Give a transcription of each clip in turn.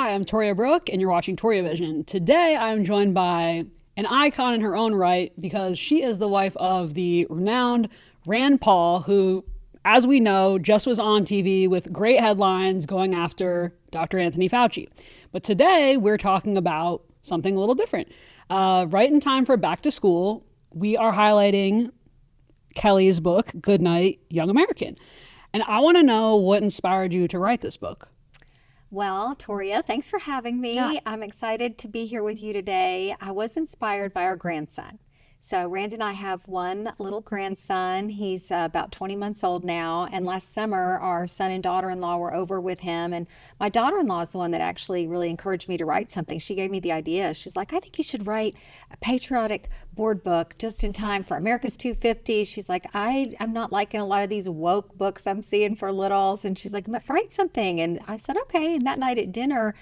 Hi, I'm Toria Brooke, and you're watching Toriavision. Today, I'm joined by an icon in her own right because she is the wife of the renowned Rand Paul, who, as we know, just was on TV with great headlines going after Dr. Anthony Fauci. But today, we're talking about something a little different. Right in time for back to school, we are highlighting Kelley's book, Goodnight, Young American. And I want to know what inspired you to write this book. Well, Toria, thanks for having me. Yeah. I'm excited to be here with you today. I was inspired by our grandson. So Rand and I have one little grandson. He's about 20 months old now. And last summer, our son and daughter-in-law were over with him. And my daughter-in-law is the one that actually really encouraged me to write something. She gave me the idea. She's like, I think you should write a patriotic board book just in time for America's 250. She's like, I'm not liking a lot of these woke books I'm seeing for littles. And she's like, write something. And I said, okay. And that night at dinner,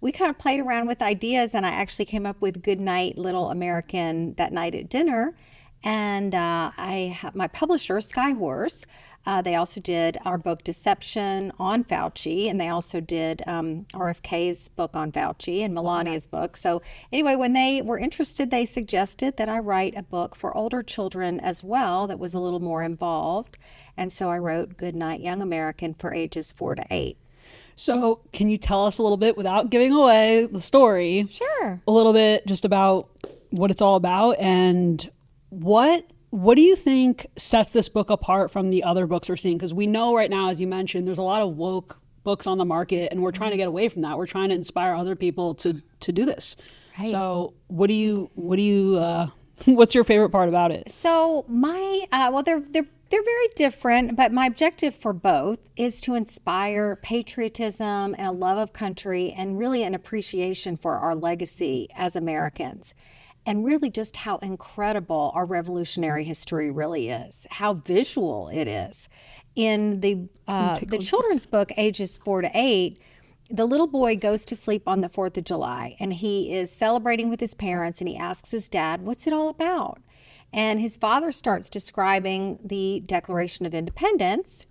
we kind of played around with ideas, and I actually came up with Goodnight, Little American that night at dinner. And I have my publisher, Skyhorse. They also did our book Deception on Fauci, and they also did RFK's book on Fauci and Melania's book. So anyway, when they were interested, they suggested that I write a book for older children as well that was a little more involved. And so I wrote Goodnight, Young American for ages 4 to 8. So, can you tell us a little bit, without giving away the story, Sure. a little bit just about what it's all about and what do you think sets this book apart from the other books we're seeing? Because we know right now, as you mentioned, there's a lot of woke books on the market, and we're trying to get away from that. We're trying to inspire other people to do this. Right. So, what's your favorite part about it? So they're very different, but my objective for both is to inspire patriotism and a love of country and really an appreciation for our legacy as Americans. And really just how incredible our revolutionary history really is, how visual it is. In the children's book, ages 4 to 8, the little boy goes to sleep on the 4th of July, and he is celebrating with his parents, and he asks his dad, what's it all about? And his father starts describing the Declaration of Independence.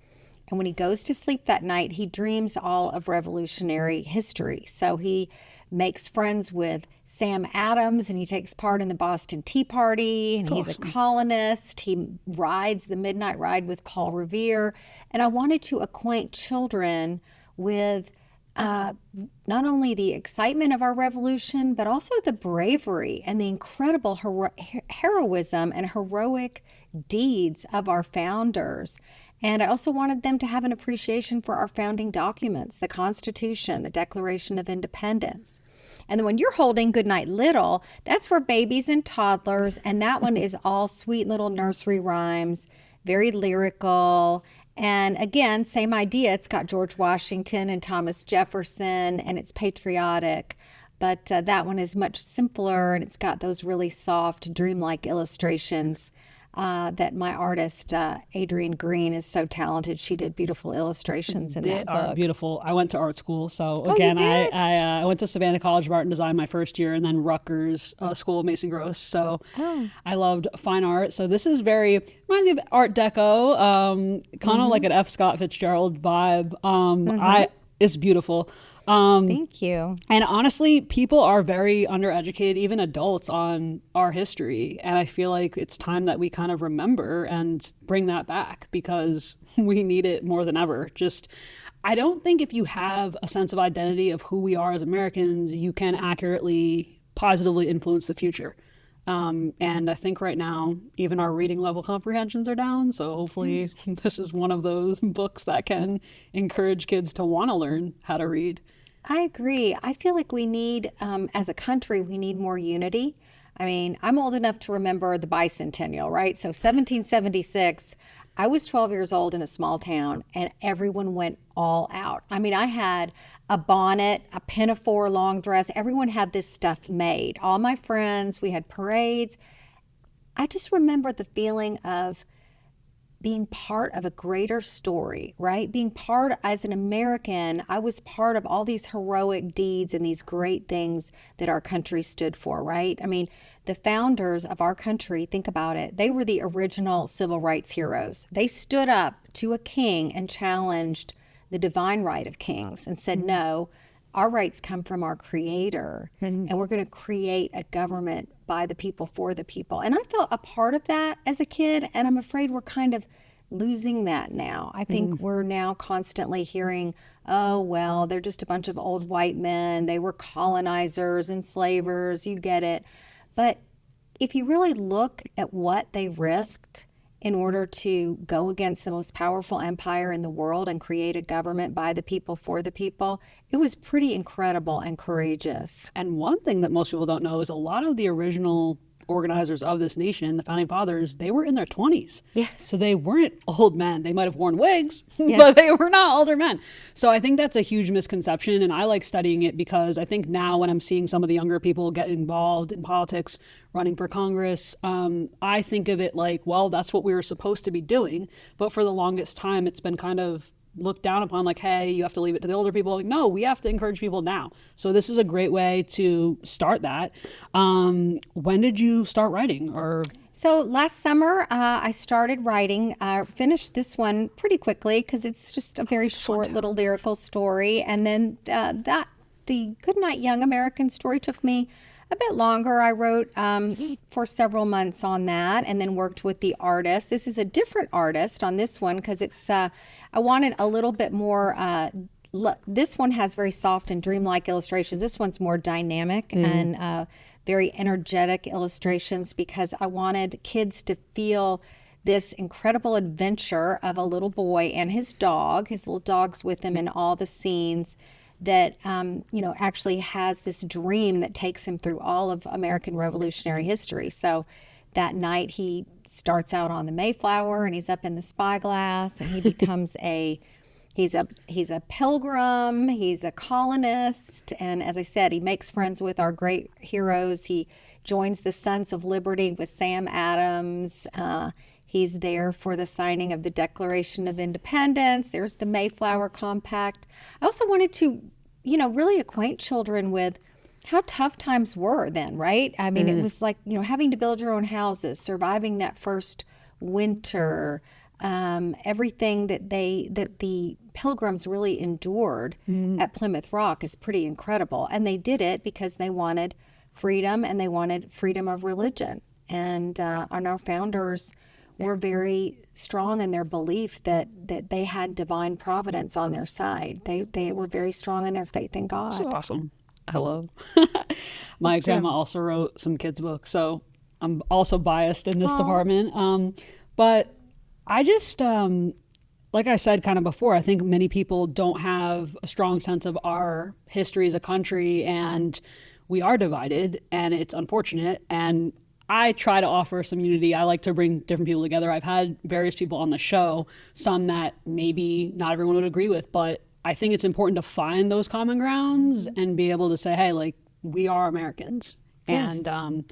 And when he goes to sleep that night, he dreams all of revolutionary history. So he makes friends with Sam Adams, and he takes part in the Boston Tea Party, and he's a colonist. He rides the midnight ride with Paul Revere. And I wanted to acquaint children with not only the excitement of our revolution, but also the bravery and the incredible heroism and heroic deeds of our founders. And I also wanted them to have an appreciation for our founding documents, the Constitution, the Declaration of Independence. And then when you're holding Goodnight Little, that's for babies and toddlers. And that one is all sweet little nursery rhymes, very lyrical. And again, same idea. It's got George Washington and Thomas Jefferson, and it's patriotic. But that one is much simpler, and it's got those really soft, dreamlike illustrations that my artist, Adrienne Green, is so talented. She did beautiful illustrations in that book. They are beautiful. I went to art school. So again, I went to Savannah College of Art and Design my first year, and then Rutgers School of Mason Gross. So I loved fine art. So this is reminds me of Art Deco, kind of like an F. Scott Fitzgerald vibe. It's beautiful. Thank you. And honestly, people are very undereducated, even adults, on our history. And I feel like it's time that we kind of remember and bring that back because we need it more than ever. I don't think if you have a sense of identity of who we are as Americans, you can accurately, positively influence the future. And I think right now, even our reading level comprehensions are down. So hopefully this is one of those books that can encourage kids to want to learn how to read. I agree. I feel like we need, as a country, we need more unity. I mean, I'm old enough to remember the bicentennial, right? So 1776, I was 12 years old in a small town, and everyone went all out. I mean, I had a bonnet, a pinafore long dress. Everyone had this stuff made. All my friends, we had parades. I just remember the feeling of being part of a greater story, right? Being part, as an American, I was part of all these heroic deeds and these great things that our country stood for, right? I mean, the founders of our country, think about it, they were the original civil rights heroes. They stood up to a king and challenged the divine right of kings and said, no, our rights come from our Creator, and we're going to create a government by the people, for the people. And I felt a part of that as a kid, and I'm afraid we're kind of losing that now. I think we're now constantly hearing, oh, well, they're just a bunch of old white men. They were colonizers, enslavers, you get it. But if you really look at what they risked in order to go against the most powerful empire in the world and create a government by the people, for the people, it was pretty incredible and courageous. And one thing that most people don't know is a lot of the original organizers of this nation, the founding fathers, they were in their 20s. Yes. So they weren't old men. They might have worn wigs, Yes. but they were not older men. So I think that's a huge misconception. And I like studying it because I think now when I'm seeing some of the younger people get involved in politics, running for Congress, I think of it like, well, that's what we were supposed to be doing. But for the longest time, it's been kind of looked down upon, like, hey, you have to leave it to the older people. Like, no, we have to encourage people now. So this is a great way to start that. When did you start writing? So last summer, I started writing. I finished this one pretty quickly because it's just a very short little lyrical story. And then the Goodnight Young American story took me a bit longer. I wrote for several months on that, and then worked with the artist. This is a different artist on this one because it's I wanted a little bit more. This one has very soft and dreamlike illustrations. This one's more dynamic and very energetic illustrations because I wanted kids to feel this incredible adventure of a little boy and his dog. His little dog's with him in all the scenes. That actually has this dream that takes him through all of American Revolutionary history. So that night he starts out on the Mayflower and he's up in the spyglass and he becomes he's a pilgrim, he's a colonist, and as I said, he makes friends with our great heroes. He joins the Sons of Liberty with Sam Adams. He's there for the signing of the Declaration of Independence. There's the Mayflower Compact. I also wanted to, really acquaint children with how tough times were then, right? I mean, it was like, having to build your own houses, surviving that first winter, everything that the Pilgrims really endured at Plymouth Rock is pretty incredible. And they did it because they wanted freedom, and they wanted freedom of religion. And our founders were very strong in their belief that they had divine providence on their side. They were very strong in their faith in God. That's awesome. Hello. My grandma also wrote some kids' books, so I'm also biased in this department. But I just, like I said kind of before, I think many people don't have a strong sense of our history as a country, and we are divided, and it's unfortunate. And I try to offer some unity. I like to bring different people together. I've had various people on the show, some that maybe not everyone would agree with, but I think it's important to find those common grounds and be able to say, hey, like, we are Americans. Yes. And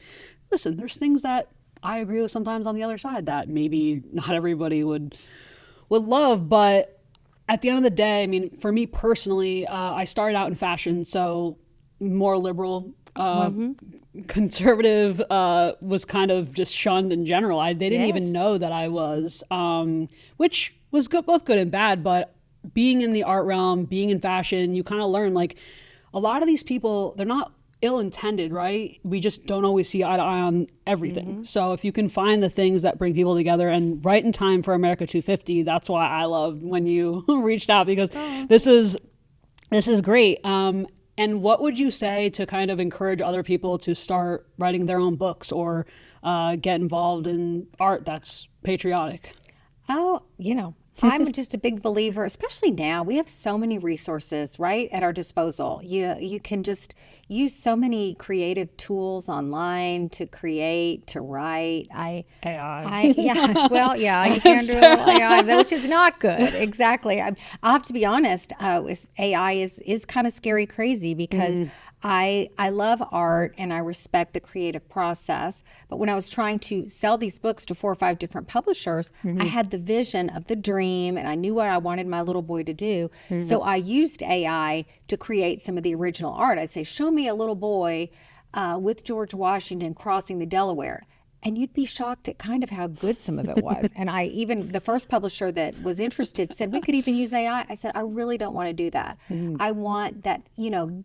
listen, there's things that I agree with sometimes on the other side that maybe not everybody would love. But at the end of the day, I mean, for me personally, I started out in fashion, so more liberal. Conservative was kind of just shunned in general. They didn't even know that I was, which was good, both good and bad. But being in the art realm, being in fashion, you kind of learn, like, a lot of these people, they're not ill-intended, right? We just don't always see eye to eye on everything. So if you can find the things that bring people together, and right in time for America 250, that's why I loved when you reached out, because this is great. And what would you say to kind of encourage other people to start writing their own books or get involved in art that's patriotic? Oh, I'm just a big believer, especially now. We have so many resources, right, at our disposal. You can just use so many creative tools online to create, to write. AI. You can't do AI, which is not good. Exactly. I have to be honest. AI is kind of scary crazy because I love art and I respect the creative process. But when I was trying to sell these books to 4 or 5 different publishers, I had the vision of the dream and I knew what I wanted my little boy to do. So I used AI to create some of the original art. I'd say, show me a little boy with George Washington crossing the Delaware. And you'd be shocked at kind of how good some of it was. And the first publisher that was interested said, we could even use AI. I said, I really don't want to do that. I want that,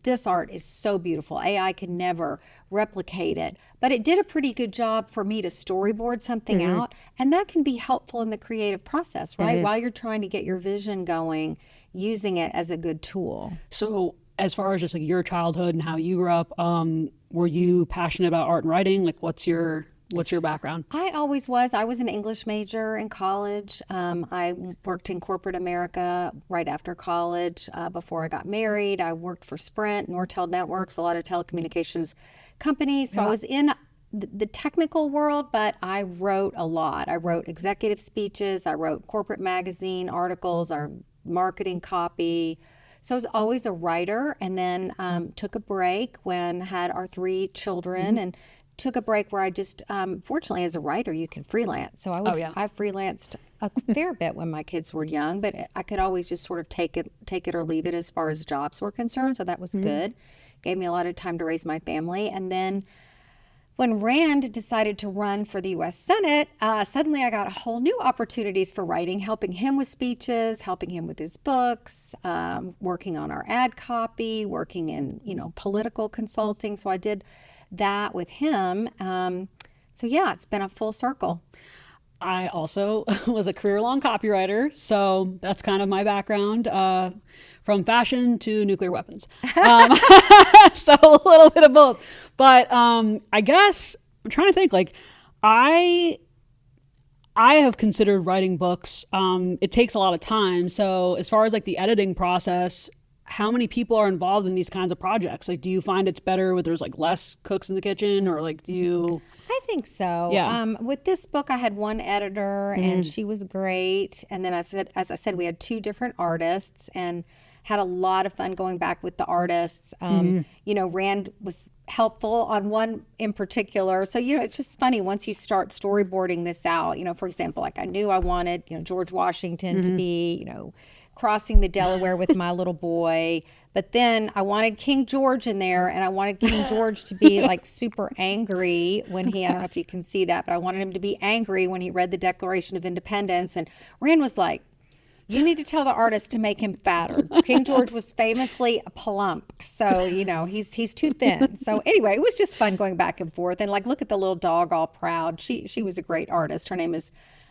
this art is so beautiful. AI can never replicate it. But it did a pretty good job for me to storyboard something out. And that can be helpful in the creative process, right? While you're trying to get your vision going, using it as a good tool. So as far as just like your childhood and how you grew up, were you passionate about art and writing? Like what's your background? I always was. I was an English major in college. I worked in corporate America right after college. Before I got married, I worked for Sprint, Nortel Networks, a lot of telecommunications companies. So I was in the technical world, but I wrote a lot. I wrote executive speeches. I wrote corporate magazine articles, our marketing copy. So I was always a writer, and then took a break when I had our 3 children and took a break where I just, fortunately as a writer, you can freelance. So I freelanced a fair bit when my kids were young, but I could always just sort of take it or leave it as far as jobs were concerned. So that was good. Gave me a lot of time to raise my family. And then when Rand decided to run for the U.S. Senate, suddenly I got a whole new opportunities for writing, helping him with speeches, helping him with his books, working on our ad copy, working in, political consulting. So I did that with him. So yeah, it's been a full circle. I also was a career-long copywriter, so that's kind of my background, from fashion to nuclear weapons. So a little bit of both. But I guess I'm trying to think. Like, I have considered writing books. It takes a lot of time. So as far as like the editing process, how many people are involved in these kinds of projects? Like, do you find it's better when there's like less cooks in the kitchen, or like do you? I think so. Yeah. With this book, I had one editor, and she was great. And then as I said, we had 2 different artists, and had a lot of fun going back with the artists. Rand was helpful on one in particular. So, it's just funny once you start storyboarding this out. For example, like I knew I wanted, George Washington to be, crossing the Delaware with my little boy. But then I wanted King George in there, and I wanted King George to be like super angry when I don't know if you can see that, but I wanted him to be angry when he read the Declaration of Independence. And Rand was like, you need to tell the artist to make him fatter. King George was famously a plump. So, he's too thin. So anyway, it was just fun going back and forth. And like, look at the little dog all proud. She was a great artist. Her name is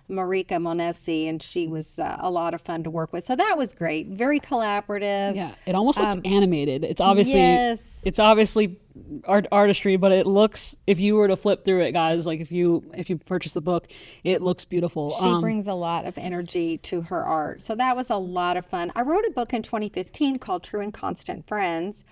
Marika Monesi, and she was a lot of fun to work with. So that was great. Very collaborative. Yeah, it almost looks animated. It's obviously artistry, but it looks, if you were to flip through it, guys, like if you purchase the book, it looks beautiful. She brings a lot of energy to her art. So that was a lot of fun. I wrote a book in 2015 called True and Constant Friends,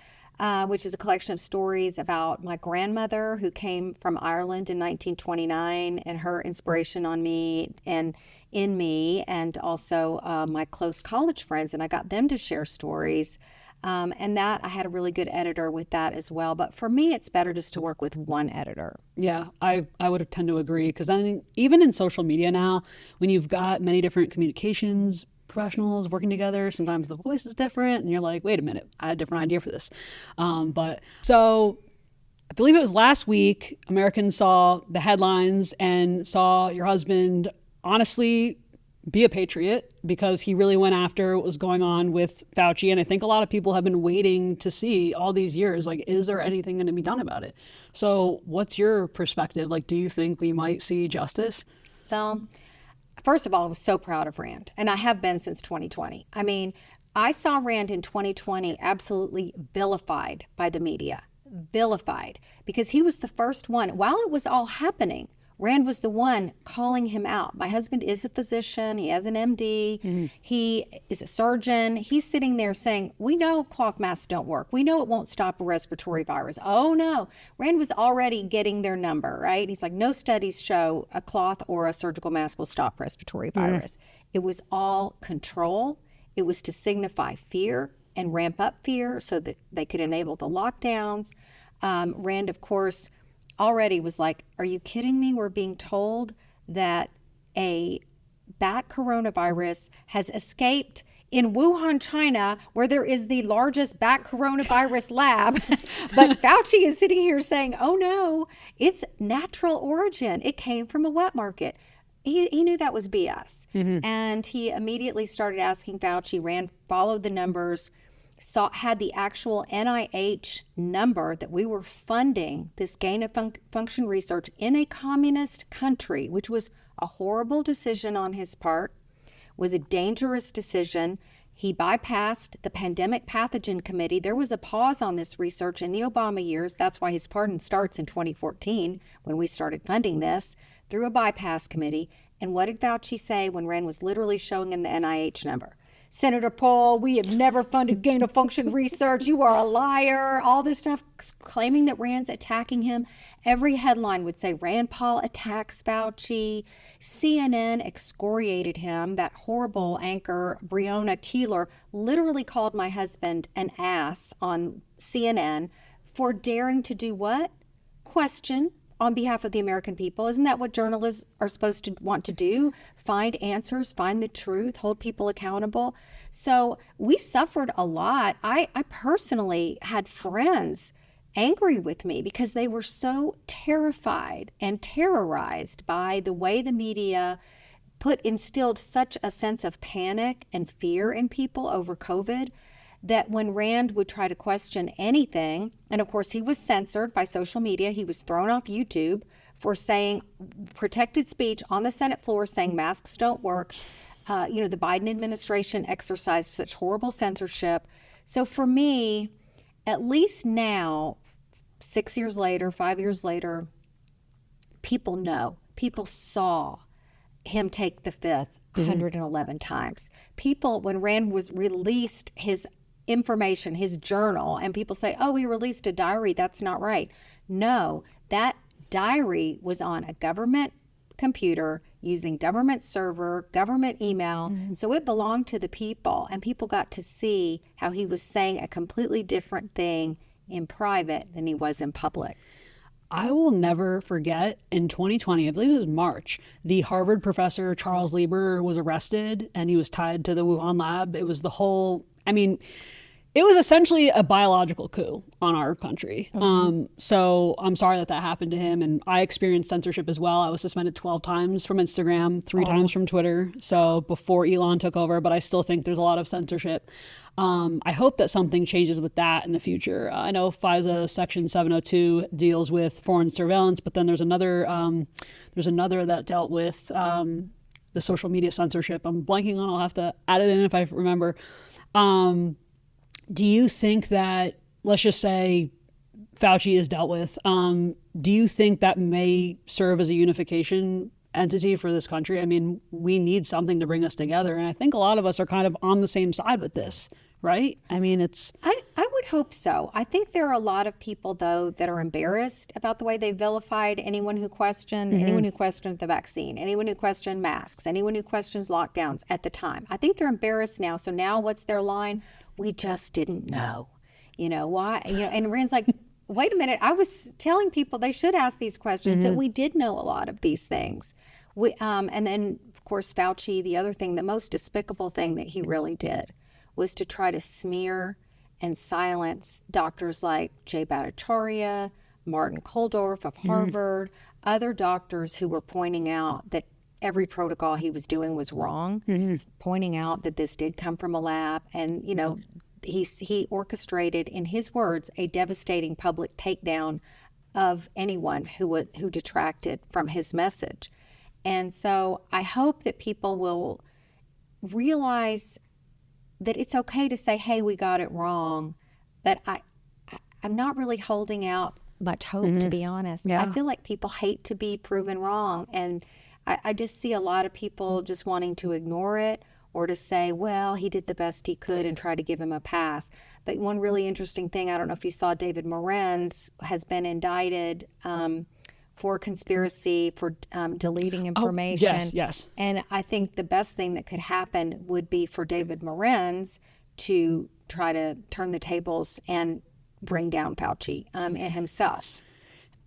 which is a collection of stories about my grandmother who came from Ireland in 1929, and her inspiration on me and in me, and also my close college friends. And I got them to share stories. And that I had a really good editor with that as well. But for me, it's better just to work with one editor. Yeah, I would tend to agree, because then even in social media now, when you've got many different communications professionals working together, sometimes the voice is different, and you're like, wait a minute, I had a different idea for this. But so I believe it was last week, Americans saw the headlines and saw your husband honestly be a patriot, because he really went after what was going on with Fauci. And I think a lot of people have been waiting to see all these years, like, is there anything going to be done about it? So what's your perspective? Like, do you think we might see justice? Well, first of all, I was so proud of Rand, and I have been since 2020. I mean, I saw Rand in 2020 absolutely vilified by the media, vilified, because he was the first one. While it was all happening, Rand was the one calling him out. My husband is a physician. He has an MD. Mm-hmm. He is a surgeon. He's sitting there saying, we know cloth masks don't work. We know it won't stop a respiratory virus. Oh, no. Rand was already getting their number, right? He's like, no studies show a cloth or a surgical mask will stop respiratory virus. Mm-hmm. It was all control. It was to signify fear and ramp up fear so that they could enable the lockdowns. Rand, of course, already was like, are you kidding me? We're being told that a bat coronavirus has escaped in Wuhan, China, where there is the largest bat coronavirus lab. But Fauci is sitting here saying, oh no, it's natural origin. It came from a wet market. He knew that was BS. And he immediately started asking Fauci, followed the numbers, had the actual NIH number that we were funding this gain of function research in a communist country, which was a horrible decision on his part, was a dangerous decision. He bypassed the Pandemic Pathogen Committee. There was a pause on this research in the Obama years. That's why his pardon starts in 2014 when we started funding this through a bypass committee. And what did Fauci say when Rand was literally showing him the NIH number? Senator Paul, we have never funded gain of function research. You are a liar. All this stuff, claiming that Rand's attacking him. Every headline would say Rand Paul attacks Fauci. CNN excoriated him. That horrible anchor, Breonna Keeler, literally called my husband an ass on CNN for daring to do what? Question on behalf of the American people. Isn't that what journalists are supposed to want to do? Find answers, find the truth, hold people accountable. So we suffered a lot. I personally had friends angry with me because they were so terrified and terrorized by the way the media instilled such a sense of panic and fear in people over COVID that when Rand would try to question anything, and of course he was censored by social media, he was thrown off YouTube for saying protected speech on the Senate floor, saying masks don't work. The Biden administration exercised such horrible censorship. So for me, at least now, 6 years later, 5 years later, people know, people saw him take the fifth 111 times. People, when Rand was released his information, his journal, and people say, oh, he released a diary. That's not right. No, that diary was on a government computer using government server, government email. So it belonged to the people, and people got to see how he was saying a completely different thing in private than he was in public. I will never forget in 2020, I believe it was March, the Harvard professor Charles Lieber was arrested and he was tied to the Wuhan lab. It was it was essentially a biological coup on our country. So I'm sorry that happened to him. And I experienced censorship as well. I was suspended 12 times from Instagram, 3 times from Twitter. So before Elon took over, but I still think there's a lot of censorship. I hope that something changes with that in the future. I know FISA Section 702 deals with foreign surveillance, but then there's another that dealt with the social media censorship. I'm blanking on. I'll have to add it in if I remember. Do you think that, let's just say Fauci is dealt with, do you think that may serve as a unification entity for this country? I mean, we need something to bring us together. And I think a lot of us are kind of on the same side with this, right? I mean, I would hope so. I think there are a lot of people, though, that are embarrassed about the way they vilified anyone who questioned, anyone who questioned the vaccine, anyone who questioned masks, anyone who questions lockdowns at the time. I think they're embarrassed now. So now what's their line? We just didn't know. Why? And Rand's like, wait a minute. I was telling people they should ask these questions, that we did know a lot of these things. And then, of course, Fauci, the other thing, the most despicable thing that he really did was to try to smear and silence doctors like Jay Bhattacharya, Martin Kulldorff of Harvard, other doctors who were pointing out that every protocol he was doing was wrong, pointing out that this did come from a lab. And, he orchestrated, in his words, a devastating public takedown of anyone who detracted from his message. And so I hope that people will realize that it's okay to say, hey, we got it wrong. But I'm not really holding out much hope, to be honest. Yeah. I feel like people hate to be proven wrong. And I just see a lot of people just wanting to ignore it or to say, well, he did the best he could and try to give him a pass. But one really interesting thing, I don't know if you saw, David Morenz has been indicted for conspiracy for deleting information. Yes. And I think the best thing that could happen would be for David Morenz to try to turn the tables and bring down Fauci and himself.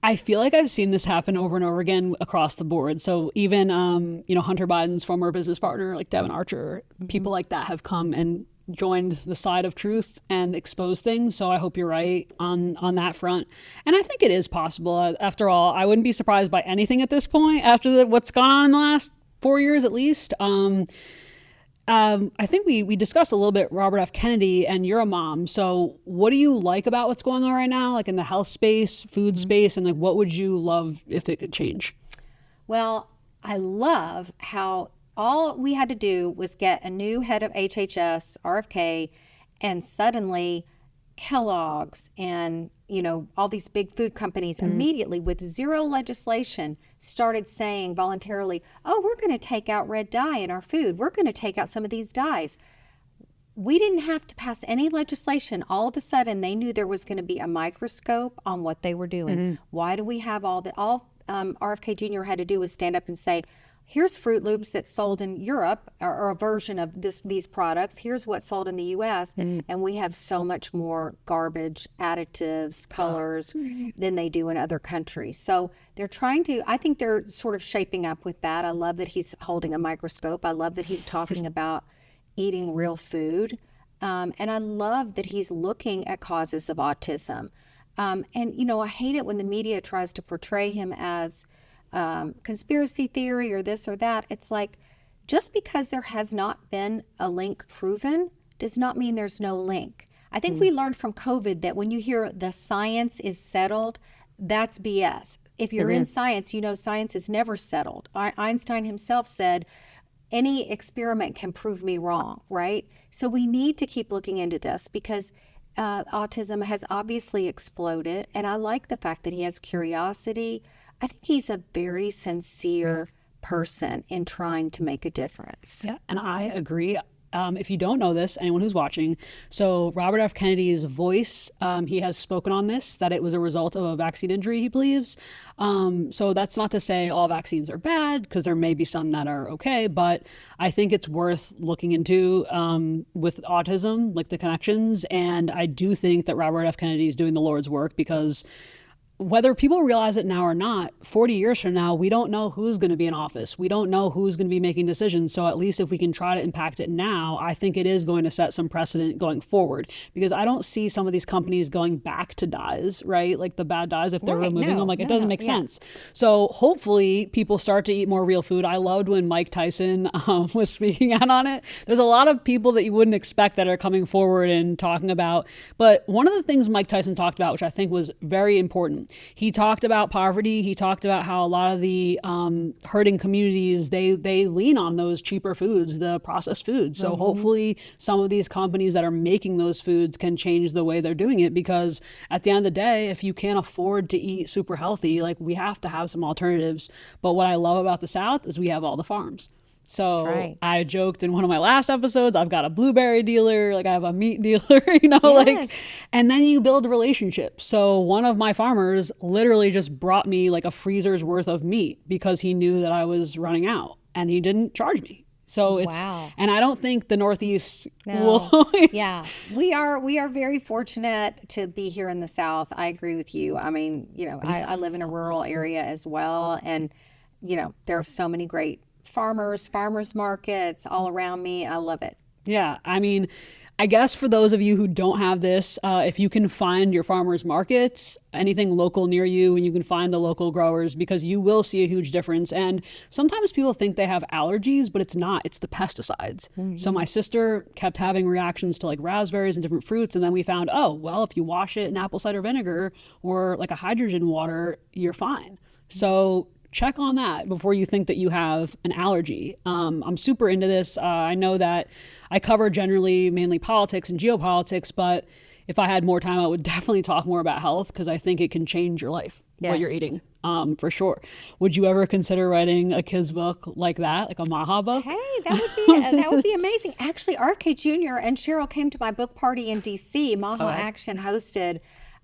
I feel like I've seen this happen over and over again across the board. So even, Hunter Biden's former business partner, like Devin Archer, people like that have come and joined the side of truth and exposed things. So I hope you're right on that front. And I think it is possible. After all, I wouldn't be surprised by anything at this point after what's gone on in the last 4 years at least. I think we discussed a little bit Robert F. Kennedy, and you're a mom. So what do you like about what's going on right now, like in the health space, food space, and like what would you love if it could change? Well, I love how all we had to do was get a new head of HHS, RFK, and suddenly Kellogg's and all these big food companies immediately with zero legislation started saying voluntarily, oh, we're going to take out red dye in our food. We're going to take out some of these dyes. We didn't have to pass any legislation. All of a sudden, they knew there was going to be a microscope on what they were doing. Why do we have all RFK Jr. had to do was stand up and say, here's Fruit Loops that's sold in Europe, or a version of these products. Here's what's sold in the U.S., and we have so much more garbage, additives, colors than they do in other countries. So they're trying to, I think they're sort of shaping up with that. I love that he's holding a microscope. I love that he's talking about eating real food. And I love that he's looking at causes of autism. And, I hate it when the media tries to portray him as conspiracy theory or this or that. It's like, just because there has not been a link proven does not mean there's no link. I think we learned from COVID that when you hear the science is settled, that's BS. If you're in science, science is never settled. Einstein himself said, any experiment can prove me wrong, right? So we need to keep looking into this because autism has obviously exploded. And I like the fact that he has curiosity. I think he's a very sincere person in trying to make a difference. Yeah, and I agree. If you don't know this, anyone who's watching, so Robert F. Kennedy's voice, he has spoken on this, that it was a result of a vaccine injury, he believes. So that's not to say all vaccines are bad, because there may be some that are okay, but I think it's worth looking into with autism, like the connections. And I do think that Robert F. Kennedy is doing the Lord's work, because whether people realize it now or not, 40 years from now, we don't know who's going to be in office. We don't know who's going to be making decisions. So at least if we can try to impact it now, I think it is going to set some precedent going forward, because I don't see some of these companies going back to dyes, right? Like the bad dyes, if they're removing them, like it doesn't make sense. So hopefully people start to eat more real food. I loved when Mike Tyson was speaking out on it. There's a lot of people that you wouldn't expect that are coming forward and talking about. But one of the things Mike Tyson talked about, which I think was very important, he talked about poverty. He talked about how a lot of the hurting communities, they lean on those cheaper foods, the processed foods. So hopefully some of these companies that are making those foods can change the way they're doing it, because at the end of the day, if you can't afford to eat super healthy, like we have to have some alternatives. But what I love about the South is we have all the farms. So I joked in one of my last episodes, I've got a blueberry dealer, like I have a meat dealer, like, and then you build a relationship. So one of my farmers literally just brought me like a freezer's worth of meat because he knew that I was running out, and he didn't charge me. So it's, and I don't think the Northeast will. We are very fortunate to be here in the South. I agree with you. I mean, I live in a rural area as well. And, there are so many great farmers markets all around me. I love it. Yeah. I mean, I guess for those of you who don't have this, if you can find your farmers markets, anything local near you, and you can find the local growers, because you will see a huge difference. And sometimes people think they have allergies, but it's not. It's the pesticides. So my sister kept having reactions to like raspberries and different fruits. And then we found, oh, well, if you wash it in apple cider vinegar or like a hydrogen water, you're fine. So check on that before you think that you have an allergy. I'm super into this. I know that I cover generally mainly politics and geopolitics, but if I had more time, I would definitely talk more about health, because I think it can change your life, what you're eating, for sure. Would you ever consider writing a kid's book like that, like a MAHA book? Hey, that would be amazing. Actually, RFK Jr. and Cheryl came to my book party in DC. MAHA Action hosted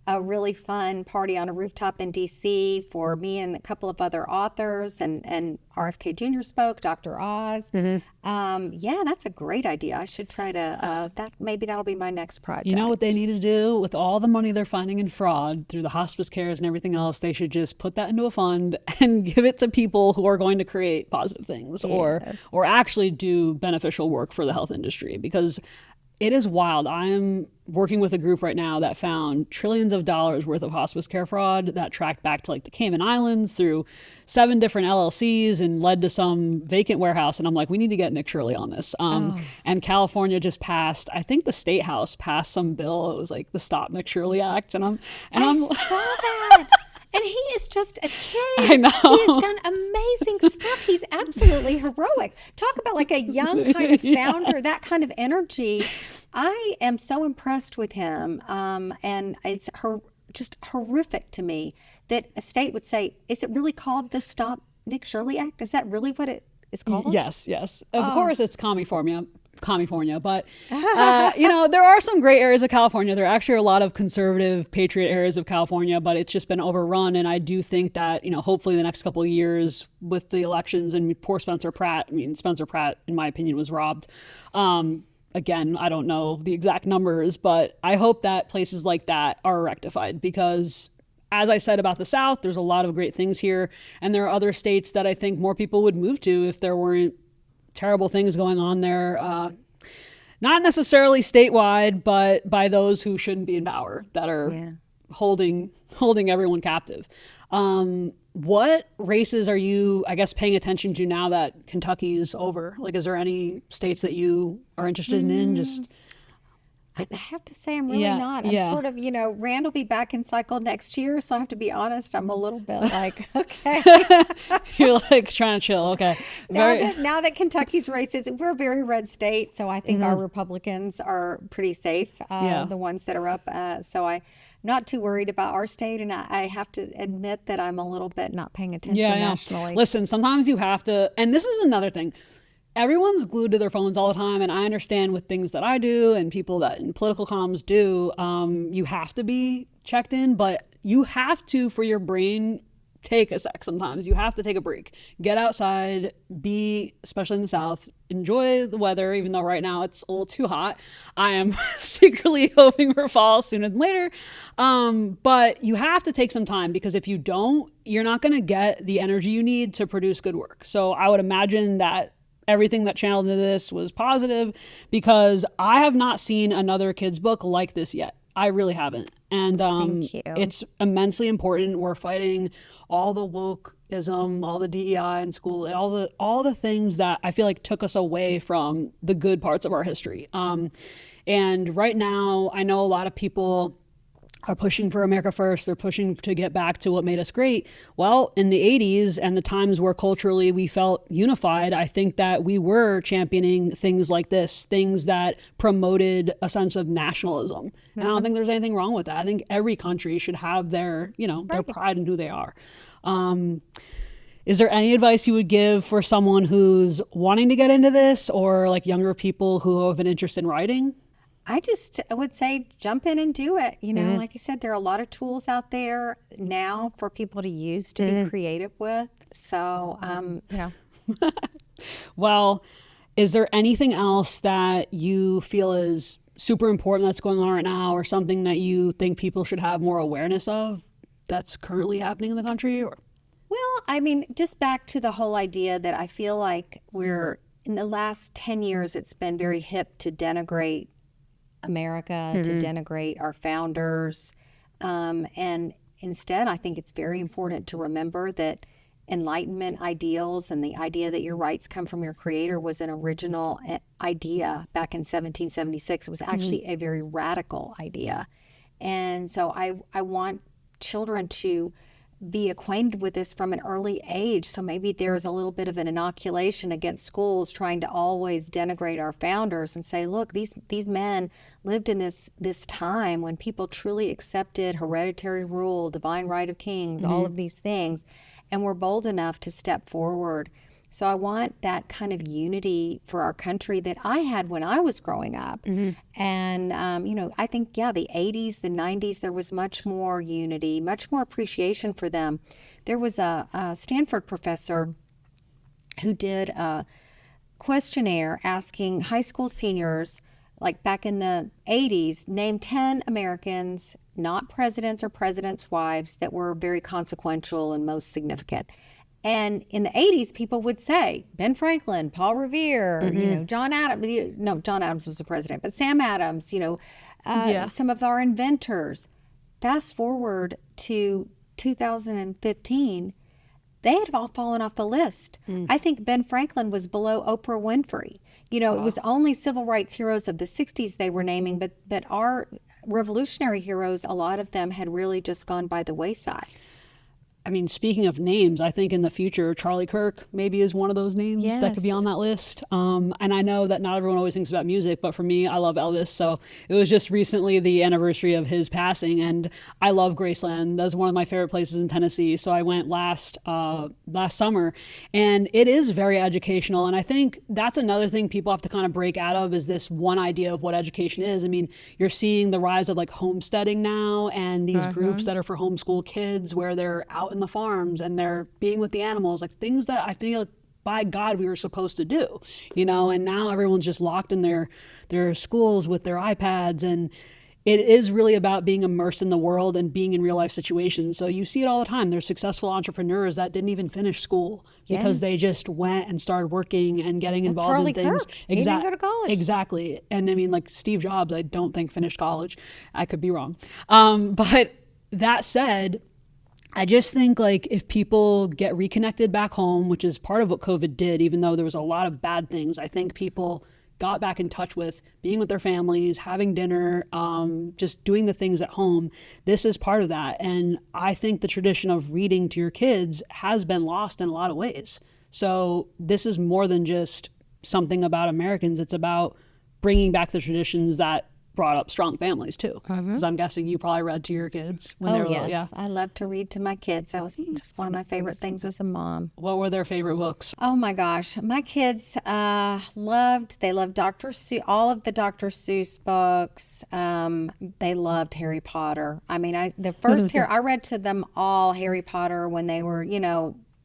a really fun party on a rooftop in DC for me and a couple of other authors, and RFK Jr. spoke, Dr. Oz. Yeah, that's a great idea. I should try to, maybe that'll be my next project. You know what they need to do with all the money they're finding in fraud through the hospice cares and everything else? They should just put that into a fund and give it to people who are going to create positive things or actually do beneficial work for the health industry, because it is wild. I am working with a group right now that found trillions of dollars worth of hospice care fraud that tracked back to like the Cayman Islands through 7 different LLCs and led to some vacant warehouse. And I'm like, we need to get Nick Shirley on this. And California just passed, I think the State House passed some bill. It was like the Stop Nick Shirley Act. And I saw that. And he is just a kid. I know. He has done amazing stuff. He's absolutely heroic. Talk about like a young kind of founder, that kind of energy. I am so impressed with him. And it's just horrific to me that a state would say, is it really called the Stop Nick Shirley Act? Is that really what it is called? Yes. Of course, it's California, but there are some great areas of California. There are actually a lot of conservative patriot areas of California, but it's just been overrun. And I do think that, hopefully the next couple of years with the elections and poor Spencer Pratt, Spencer Pratt, in my opinion, was robbed. Again, I don't know the exact numbers, but I hope that places like that are rectified, because as I said about the South, there's a lot of great things here. And there are other states that I think more people would move to if there weren't terrible things going on there, not necessarily statewide, but by those who shouldn't be in power, that are holding everyone captive. What races are you, I guess, paying attention to now that Kentucky's over? Like, is there any states that you are interested in? Just, I have to say I'm really not. I'm sort of, Rand will be back in cycle next year, so I have to be honest, I'm a little bit like, okay. You're like trying to chill, okay. Now that Kentucky's races, we're a very red state, so I think our Republicans are pretty safe, the ones that are up. So I'm not too worried about our state, and I have to admit that I'm a little bit not paying attention nationally. Listen, sometimes you have to, and this is another thing. Everyone's glued to their phones all the time, and I understand with things that I do and people that in political comms do, you have to be checked in, but you have to, for your brain, take a sec sometimes. You have to take a break. Get outside, especially in the South, enjoy the weather, even though right now it's a little too hot. I am secretly hoping for fall sooner than later. But you have to take some time, because if you don't, you're not going to get the energy you need to produce good work. So I would imagine that everything that channeled into this was positive, because I have not seen another kids book like this yet. I really haven't. And it's immensely important. We're fighting all the wokeism, all the DEI in school, all the things that I feel like took us away from the good parts of our history. And right now, I know a lot of people are pushing for America First. They're pushing to get back to what made us great. Well, in the 80s and the times where culturally we felt unified, I think that we were championing things like this, things that promoted a sense of nationalism. And I don't think there's anything wrong with that. I think every country should have their pride in who they are. Is there any advice you would give for someone who's wanting to get into this, or like younger people who have an interest in writing? I would say jump in and do it. Like I said, there are a lot of tools out there now for people to use to be creative with. So, Well, is there anything else that you feel is super important that's going on right now, or something that you think people should have more awareness of that's currently happening in the country? Or? Well, just back to the whole idea that I feel like in the last 10 years, it's been very hip to denigrate America, to denigrate our founders. And instead, I think it's very important to remember that Enlightenment ideals and the idea that your rights come from your creator was an original idea back in 1776. It was actually a very radical idea. And so I want children to be acquainted with this from an early age. So maybe there's a little bit of an inoculation against schools trying to always denigrate our founders and say, look, these men lived in this time when people truly accepted hereditary rule, divine right of kings, all of these things, and were bold enough to step forward. So I want that kind of unity for our country that I had when I was growing up. And, I think, the 80s, the 90s, there was much more unity, much more appreciation for them. There was a Stanford professor who did a questionnaire asking high school seniors, like back in the 80s, name 10 Americans, not presidents or presidents' wives, that were very consequential and most significant. And in the 80s, people would say Ben Franklin, Paul Revere, John Adams. No, John Adams was the president, but Sam Adams, some of our inventors. Fast forward to 2015, they had all fallen off the list. I think Ben Franklin was below Oprah Winfrey. It was only civil rights heroes of the 60s they were naming, but our revolutionary heroes, a lot of them had really just gone by the wayside. I mean, speaking of names, I think in the future, Charlie Kirk maybe is one of those names that could be on that list. And I know that not everyone always thinks about music, but for me, I love Elvis. So it was just recently the anniversary of his passing, and I love Graceland. That's one of my favorite places in Tennessee. So I went last summer, and it is very educational. And I think that's another thing people have to kind of break out of, is this one idea of what education is. I mean, you're seeing the rise of like homesteading now, and these groups that are for homeschool kids where they're out in the farms and they're being with the animals, like things that I feel by God we were supposed to do, and now everyone's just locked in their schools with their iPads, and it is really about being immersed in the world and being in real life situations. So you see it all the time. There's successful entrepreneurs that didn't even finish school because they just went and started working and getting involved Charlie in things. Kirk. He didn't go to college. Exactly. And I mean, like Steve Jobs, I don't think finished college. I could be wrong. But that said, I just think like if people get reconnected back home, which is part of what COVID did, even though there was a lot of bad things, I think people got back in touch with being with their families, having dinner, just doing the things at home. This is part of that. And I think the tradition of reading to your kids has been lost in a lot of ways. So this is more than just something about Americans. It's about bringing back the traditions that brought up strong families too, because I'm guessing you probably read to your kids when they were little. Yeah, I love to read to my kids. That was just one of my favorite things as a mom. What were their favorite books? Oh my gosh, my kids loved Dr. Seuss, all of the Dr. Seuss books. They loved Harry Potter. I mean, I read to them all Harry Potter when they were,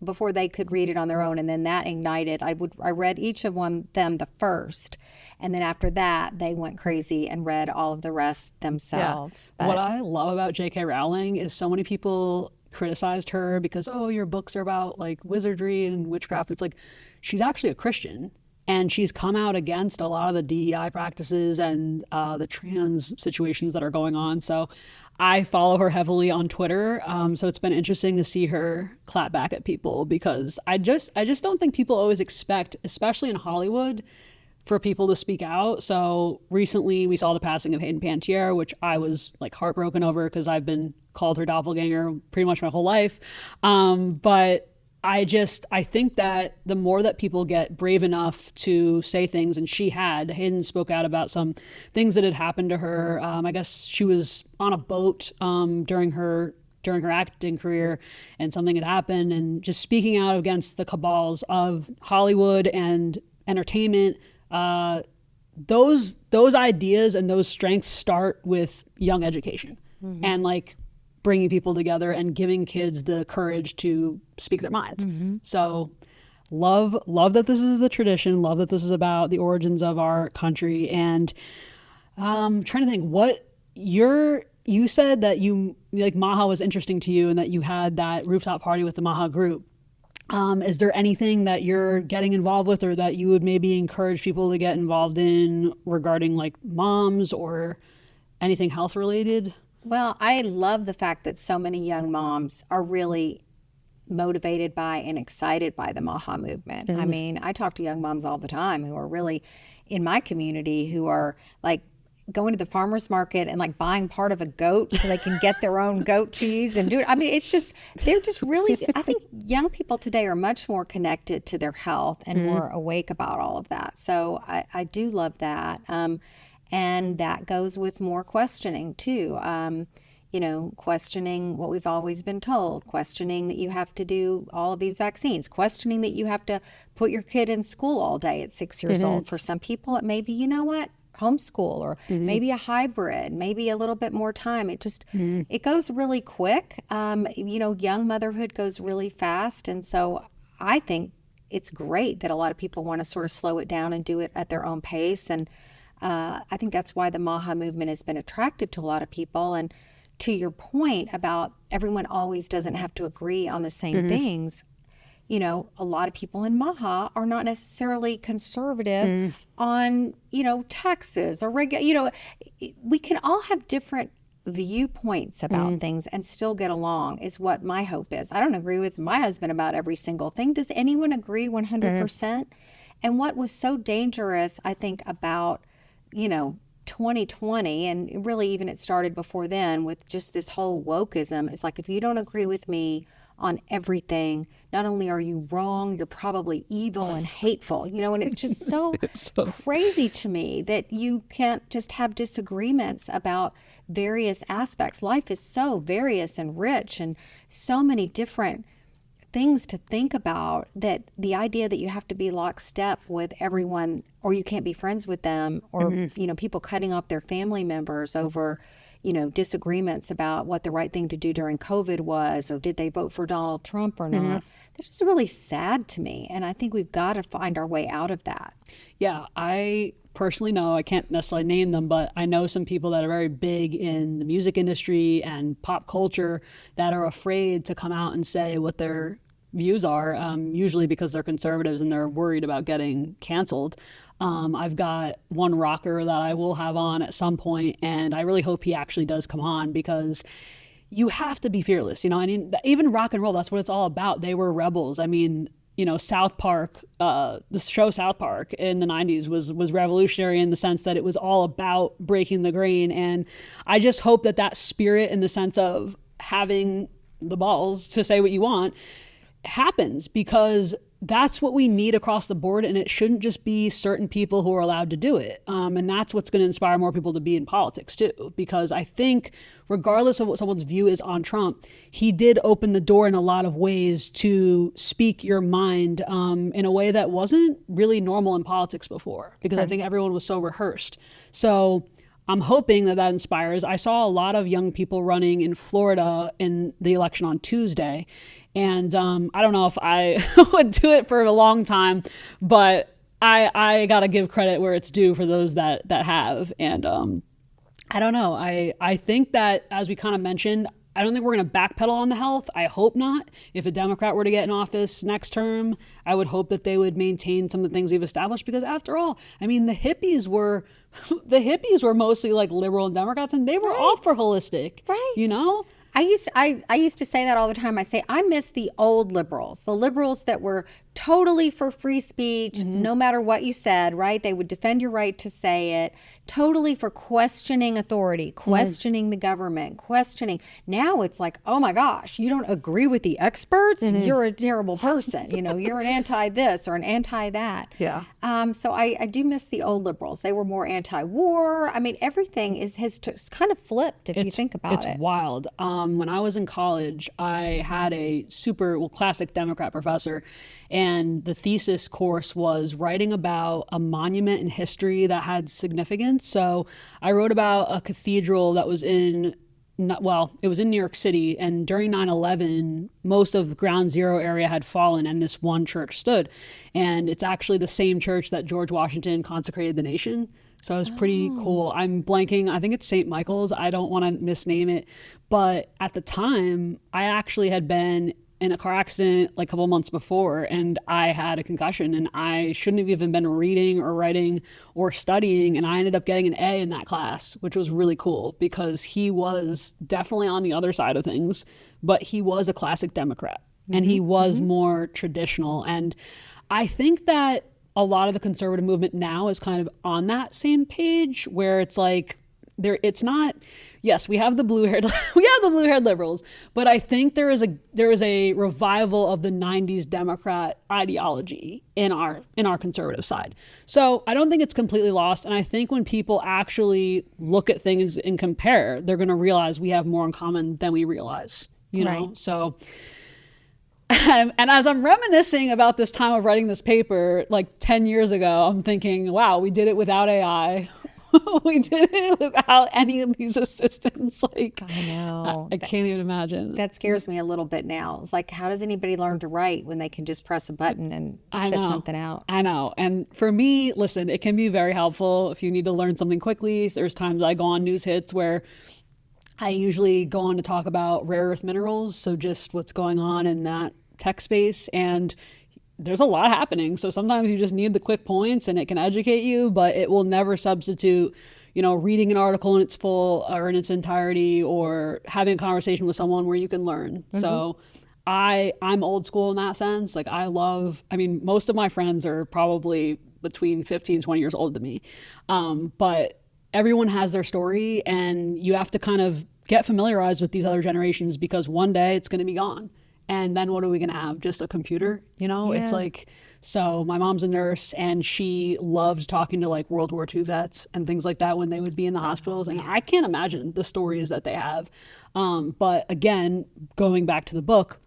before they could read it on their own, and then that ignited. I read each of them the first. And then after that, they went crazy and read all of the rest themselves. Yeah. What I love about J.K. Rowling is so many people criticized her because, your books are about like wizardry and witchcraft. It's like, she's actually a Christian, and she's come out against a lot of the DEI practices and the trans situations that are going on. So I follow her heavily on Twitter. So it's been interesting to see her clap back at people, because I just don't think people always expect, especially in Hollywood, for people to speak out. So recently we saw the passing of Hayden Panettiere, which I was like heartbroken over because I've been called her doppelganger pretty much my whole life. But I think that the more that people get brave enough to say things, and Hayden spoke out about some things that had happened to her. I guess she was on a boat during her acting career, and something had happened, and just speaking out against the cabals of Hollywood and entertainment. Those ideas and those strengths start with young education and like bringing people together and giving kids the courage to speak their minds. So love that this is the tradition, love that this is about the origins of our country. And I'm trying to think you said that you like MAHA was interesting to you and that you had that rooftop party with the MAHA group. Is there anything that you're getting involved with, or that you would maybe encourage people to get involved in regarding like moms or anything health related? Well, I love the fact that so many young moms are really motivated by and excited by the MAHA movement. I mean, I talk to young moms all the time who are really in my community, who are like going to the farmer's market and like buying part of a goat so they can get their own goat cheese and do it. I mean, they're just really, I think young people today are much more connected to their health and more awake about all of that. So I do love that. And that goes with more questioning too. questioning what we've always been told, questioning that you have to do all of these vaccines, questioning that you have to put your kid in school all day at 6 years old. For some people, it may be, homeschool, or maybe a hybrid, maybe a little bit more time. It just, it goes really quick. Young motherhood goes really fast. And so I think it's great that a lot of people want to sort of slow it down and do it at their own pace. And I think that's why the MAHA movement has been attractive to a lot of people. And to your point about everyone always doesn't have to agree on the same things, a lot of people in MAHA are not necessarily conservative on, taxes or we can all have different viewpoints about things and still get along, is what my hope is. I don't agree with my husband about every single thing. Does anyone agree 100%? And what was so dangerous, I think, about, 2020, and really even it started before then with just this whole wokeism, it's like, if you don't agree with me on everything, not only are you wrong, you're probably evil and hateful, and it's just so crazy to me that you can't just have disagreements about various aspects. Life is so various and rich and so many different things to think about, that the idea that you have to be lockstep with everyone, or you can't be friends with them, or, people cutting off their family members over, disagreements about what the right thing to do during COVID was, or did they vote for Donald Trump or not. That's just really sad to me. And I think we've got to find our way out of that. Yeah, I personally know, I can't necessarily name them, but I know some people that are very big in the music industry and pop culture that are afraid to come out and say what their views are, usually because they're conservatives and they're worried about getting canceled. I've got one rocker that I will have on at some point, and I really hope he actually does come on, because you have to be fearless. Even rock and roll, that's what it's all about. They were rebels. I mean, South Park, the show South Park in the 90s was revolutionary in the sense that it was all about breaking the grain. And I just hope that spirit, in the sense of having the balls to say what you want, happens, because that's what we need across the board, and it shouldn't just be certain people who are allowed to do it. And that's what's going to inspire more people to be in politics too, because I think regardless of what someone's view is on Trump, he did open the door in a lot of ways to speak your mind in a way that wasn't really normal in politics before, because I think everyone was so rehearsed. So I'm hoping that inspires. I saw a lot of young people running in Florida in the election on Tuesday. And I don't know if I would do it for a long time, but I got to give credit where it's due for those that have. And I don't know. I think that, as we kind of mentioned, I don't think we're going to backpedal on the health. I hope not. If a Democrat were to get in office next term, I would hope that they would maintain some of the things we've established, because after all, I mean, the hippies were mostly like liberal and Democrats, and they were all for holistic, right? I used to say that all the time. I say, I miss the old liberals, the liberals that were totally for free speech, no matter what you said, right? They would defend your right to say it, totally for questioning authority, questioning the government, questioning. Now it's like, oh my gosh, you don't agree with the experts? You're a terrible person. You're an anti this or an anti that. Yeah. So I do miss the old liberals. They were more anti-war. I mean, everything has kind of flipped if you think about it. It's wild. When I was in college, I had a classic Democrat professor, and the thesis course was writing about a monument in history that had significance. So I wrote about a cathedral that was it was in New York City, and during 9/11, most of Ground Zero area had fallen, and this one church stood. And it's actually the same church that George Washington consecrated the nation. So it was pretty cool. I'm blanking. I think it's St. Michael's. I don't want to misname it. But at the time, I actually had been in a car accident like a couple months before, and I had a concussion, and I shouldn't have even been reading or writing or studying. And I ended up getting an A in that class, which was really cool, because he was definitely on the other side of things, but he was a classic Democrat, and he was more traditional. And I think that a lot of the conservative movement now is kind of on that same page, where it's like, it's not, yes, we have the blue-haired liberals, but I think there is a revival of the 90s Democrat ideology in our conservative side. So I don't think it's completely lost, and I think when people actually look at things and compare, they're going to realize we have more in common than we realize, you know? Right. So and as I'm reminiscing about this time of writing this paper, like 10 years ago, I'm thinking, wow, we did it without AI. We did it without any of these assistants. Like, I know. I can't even imagine. That scares me a little bit now. It's like, how does anybody learn to write when they can just press a button and spit something out? I know. And for me, listen, it can be very helpful if you need to learn something quickly. There's times I go on news hits where I usually go on to talk about rare earth minerals. So just what's going on in that tech space. And there's a lot happening. So sometimes you just need the quick points and it can educate you, but it will never substitute, you know, reading an article in its full or in its entirety, or having a conversation with someone where you can learn. Mm-hmm. So I'm old school in that sense. Like I mean, most of my friends are probably between 15 and 20 years older than me. But everyone has their story, and you have to kind of get familiarized with these other generations, because one day it's going to be gone. And then what are we going to have? Just a computer, you know? Yeah. It's like, so my mom's a nurse, and she loved talking to like World War II vets and things like that when they would be in the hospitals. And I can't imagine the stories that they have. But again, going back to the book,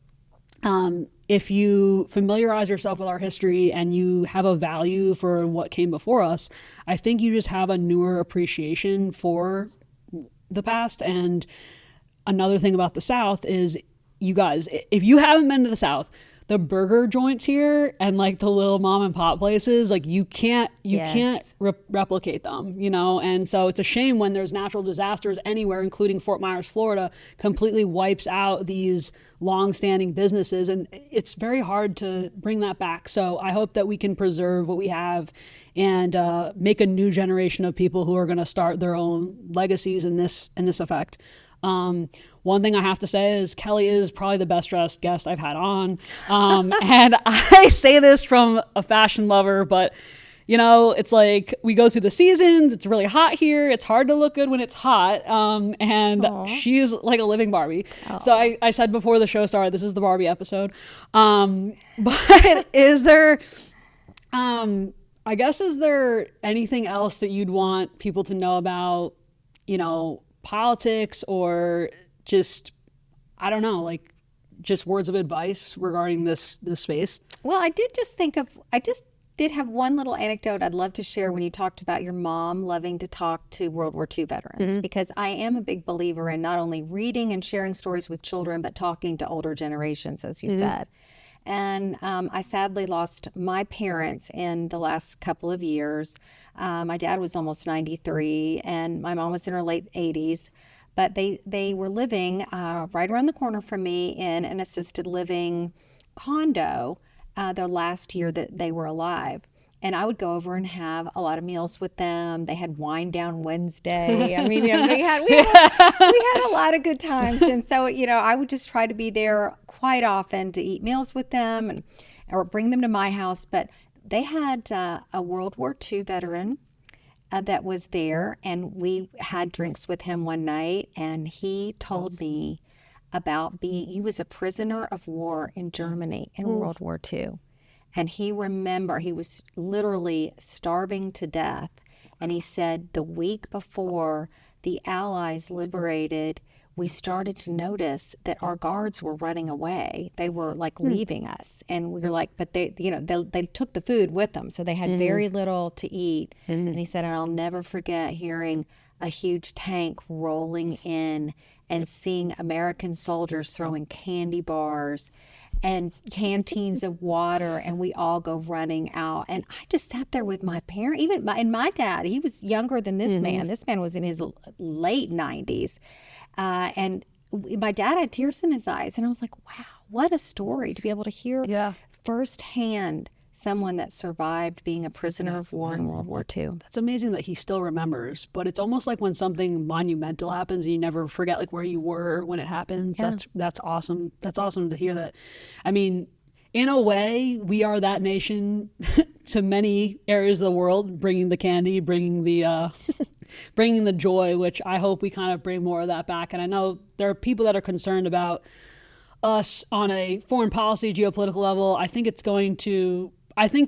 if you familiarize yourself with our history and you have a value for what came before us, I think you just have a newer appreciation for the past. And another thing about the South is, you guys, if you haven't been to the South, the burger joints here and like the little mom and pop places, like you can't replicate them, you know? And so it's a shame when there's natural disasters anywhere, including Fort Myers, Florida, completely wipes out these long-standing businesses. And it's very hard to bring that back. So I hope that we can preserve what we have and make a new generation of people who are going to start their own legacies in this effect. One thing I have to say is Kelley is probably the best dressed guest I've had on. And I say this from a fashion lover, but you know, it's like we go through the seasons. It's really hot here. It's hard to look good when it's hot. And Aww. She's like a living Barbie. Aww. So I said before the show started, this is the Barbie episode. But is there, I guess, is there anything else that you'd want people to know about, you know, politics, or just, I don't know, like just words of advice regarding this space? Well, I just did have one little anecdote I'd love to share when you talked about your mom loving to talk to World War II veterans, mm-hmm. because I am a big believer in not only reading and sharing stories with children, but talking to older generations, as you mm-hmm. said. And I sadly lost my parents in the last couple of years. My dad was almost 93, and my mom was in her late 80s. But they were living right around the corner from me in an assisted living condo the last year that they were alive. And I would go over and have a lot of meals with them. They had Wine Down Wednesday. I mean, we had a lot of good times. And so, you know, I would just try to be there quite often to eat meals with them or bring them to my house. But they had a World War II veteran that was there, and we had drinks with him one night, and he told me about he was a prisoner of war in Germany in World War II. And he was literally starving to death. And he said the week before the Allies liberated, we started to notice that our guards were running away. They were like leaving us. And we were like, but they took the food with them. So they had very little to eat. And he said, I'll never forget hearing a huge tank rolling in and seeing American soldiers throwing candy bars and canteens of water, and we all go running out. And I just sat there with my parent, and my dad, he was younger than this man. This man was in his late 90s. And my dad had tears in his eyes, and I was like, wow, what a story to be able to hear firsthand someone that survived being a prisoner of war in World War II. That's amazing that he still remembers, but it's almost like when something monumental happens, you never forget like where you were when it happens. Yeah. That's awesome. That's awesome to hear that. I mean, in a way, we are that nation to many areas of the world, bringing the candy, bringing the bringing the joy, which I hope we kind of bring more of that back. And I know there are people that are concerned about us on a foreign policy, geopolitical level. I think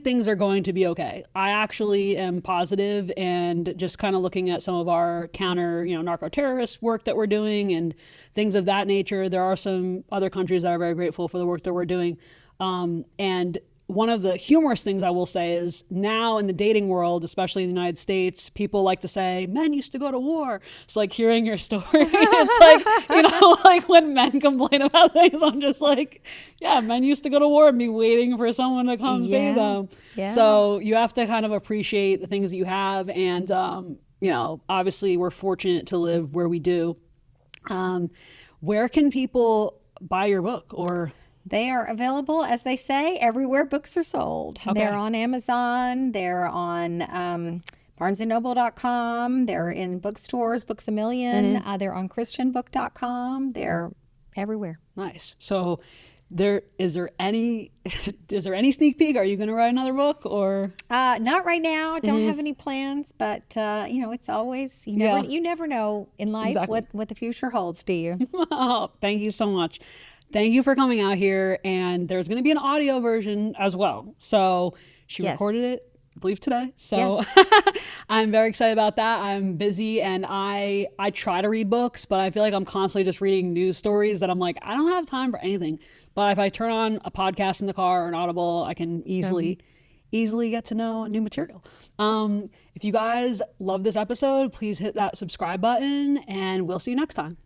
things are going to be okay. I actually am positive, and just kind of looking at some of our counter, narco-terrorist work that we're doing and things of that nature. There are some other countries that are very grateful for the work that we're doing. And one of the humorous things I will say is now in the dating world, especially in the United States, people like to say, men used to go to war. It's like hearing your story. It's like, like when men complain about things, I'm just like, yeah, men used to go to war and be waiting for someone to come save them. Yeah. So you have to kind of appreciate the things that you have. And, obviously we're fortunate to live where we do. Where can people buy your book or... They are available, as they say, everywhere books are sold. Okay. They're on Amazon. They're on BarnesandNoble.com. They're in bookstores, Books A Million. Mm-hmm. They're on ChristianBook.com. They're everywhere. Nice. So, is there any sneak peek? Are you going to write another book or? Not right now. I don't have any plans, but it's always you never know in life what the future holds. Do you? Oh, thank you so much. Thank you for coming out here, and there's going to be an audio version as well. So she recorded it, I believe, today. So I'm very excited about that. I'm busy, and I try to read books, but I feel like I'm constantly just reading news stories that I'm like, I don't have time for anything. But if I turn on a podcast in the car or an Audible, I can easily get to know new material. If you guys love this episode, please hit that subscribe button, and we'll see you next time.